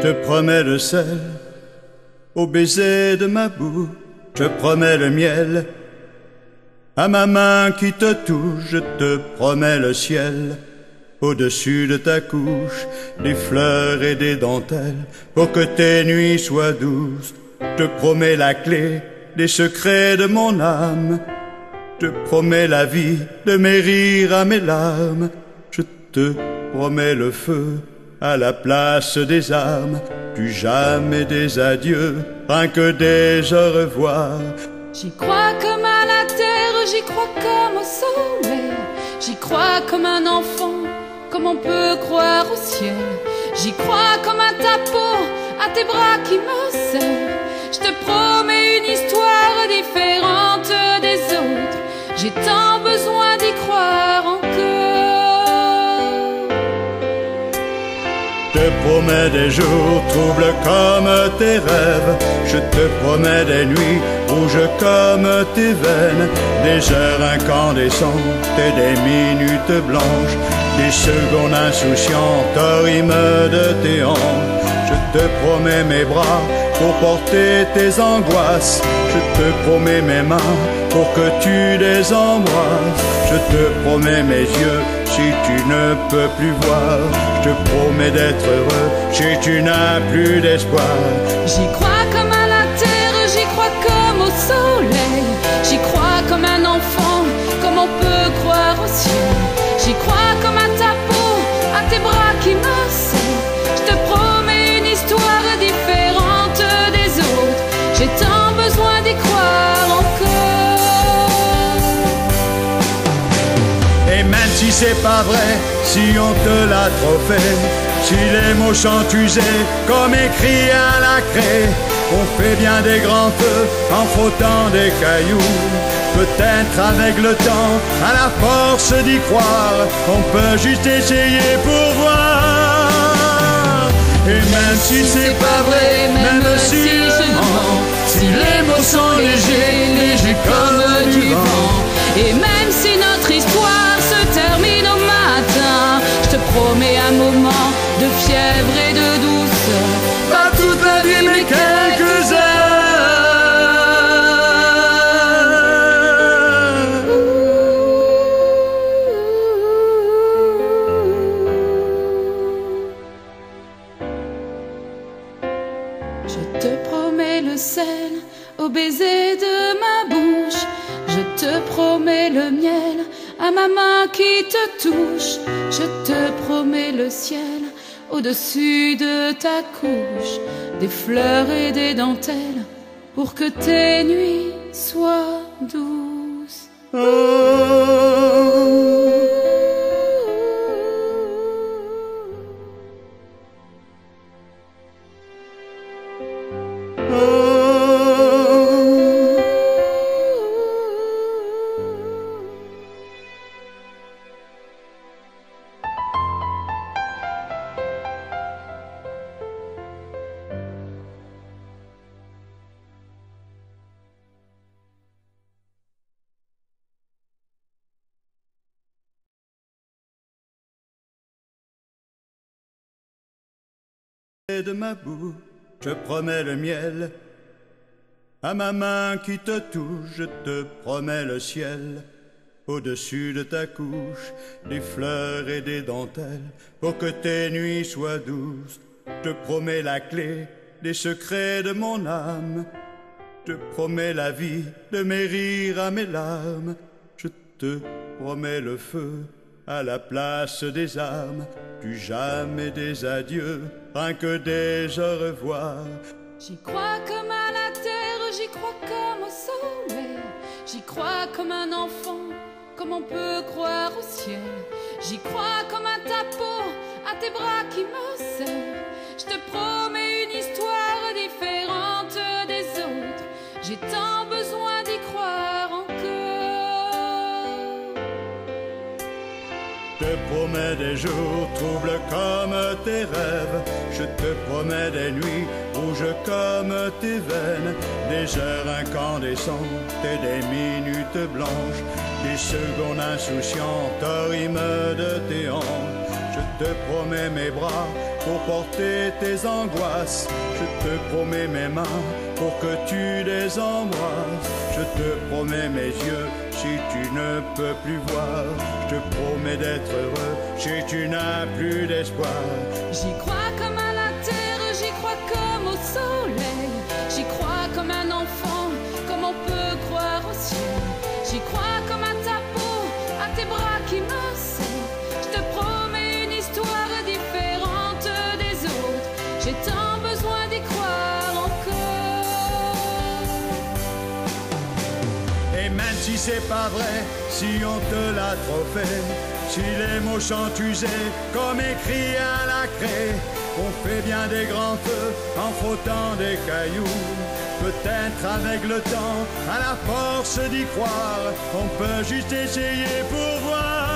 Je te promets le sel au baiser de ma bouche, je promets le miel à ma main qui te touche, je te promets le ciel au-dessus de ta couche, des fleurs et des dentelles pour que tes nuits soient douces. Je te promets la clé des secrets de mon âme, je te promets la vie de mes rires à mes larmes, je te promets le feu à la place des armes, plus jamais des adieux, rien que des au revoir. J'y crois comme à la terre, j'y crois comme au soleil, j'y crois comme un enfant, comme on peut croire au ciel. J'y crois comme à ta peau, à tes bras qui me serrent. Je te promets une histoire différente des autres, j'ai tant besoin d'y croire encore. Je te promets des jours troubles comme tes rêves, je te promets des nuits rouges comme tes veines, des heures incandescentes et des minutes blanches, des secondes insouciantes au rythme de tes hanches. Je te promets mes bras pour porter tes angoisses, je te promets mes mains pour que tu les embrasses, je te promets mes yeux si tu ne peux plus voir, je te promets d'être heureux si tu n'as plus d'espoir. J'y crois comme à la terre, j'y crois comme au soleil, j'y crois comme un enfant, comme on peut croire au ciel. J'y crois comme à ta peau, à tes bras qui me serrent. Je te promets une histoire différente des autres, j'ai tant besoin d'y croire encore. Et même si c'est pas vrai, si on te l'a trop fait, si les mots sont usés comme écrit à la craie, on fait bien des grands feux en frottant des cailloux. Peut-être avec le temps, à la force d'y croire, on peut juste essayer pour voir. Et même si c'est pas vrai, même si je mens, si les mots sont légers, légers comme du vent, et même si notre histoire se termine au matin, je te promets un moment de fièvre et de douceur, pas toute la vie mais quelques heures. Je te promets le sel au baiser de ma bouche, je te promets le miel à ma main qui te touche, je te promets le ciel au-dessus de ta couche, des fleurs et des dentelles pour que tes nuits soient douces. De ma bouche, je promets le miel à ma main qui te touche, je te promets le ciel au-dessus de ta couche, des fleurs et des dentelles pour que tes nuits soient douces. Je te promets la clé des secrets de mon âme, je te promets la vie de mes rires à mes larmes, je te promets le feu à la place des armes, plus jamais des adieux, rien que des au revoir. J'y crois comme à la terre, j'y crois comme au soleil, j'y crois comme un enfant, comme on peut croire au ciel. J'y crois comme à ta peau, à tes bras qui me serrent. Je te promets une histoire différente des autres, j'ai tant besoin d'y croire encore. Je te promets des jours troubles comme tes rêves, je te promets des nuits rouges comme tes veines, des heures incandescentes et des minutes blanches, des secondes insouciantes au rythme de tes hanches. Je te promets mes bras pour porter tes angoisses. Je te promets mes mains pour que tu les embrasses. Je te promets mes yeux si tu ne peux plus voir. Je te promets d'être heureux si tu n'as plus d'espoir. J'y crois comme à la terre, j'y crois comme au soleil. J'y crois comme un enfant, comme on peut croire au ciel. J'y crois comme à ta peau, à tes bras qui me serrent. Je te promets une histoire différente des autres. J'ai tant besoin d'y croire encore. Et même si c'est pas vrai, si on te l'a trop fait, si les mots sont usés comme écrit à la craie, on fait bien des grands feux en frottant des cailloux. Peut-être avec le temps, à la force d'y croire, on peut juste essayer pour voir.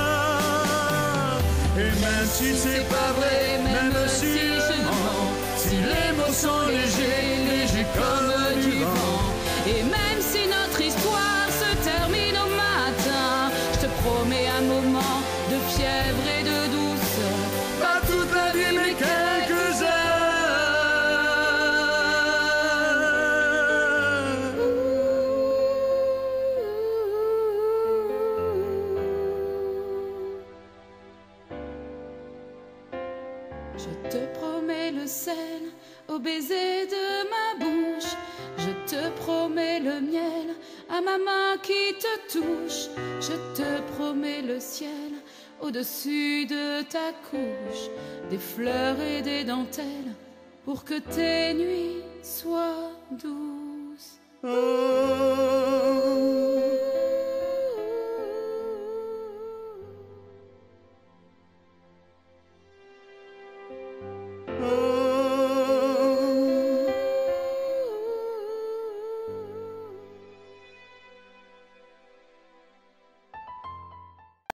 Et même si c'est pas vrai, même si je mens, si les mots sont légers, légers comme du vent, et même si notre histoire se termine au matin, je te promets un moment de fièvre et de douceur. Pas toute la vie mais quelques heures. Je te promets le sel au baiser de ma bouche. Je te promets le miel à ma main qui te touche. Je te promets le ciel au-dessus de ta couche, des fleurs et des dentelles pour que tes nuits soient douces. Oh.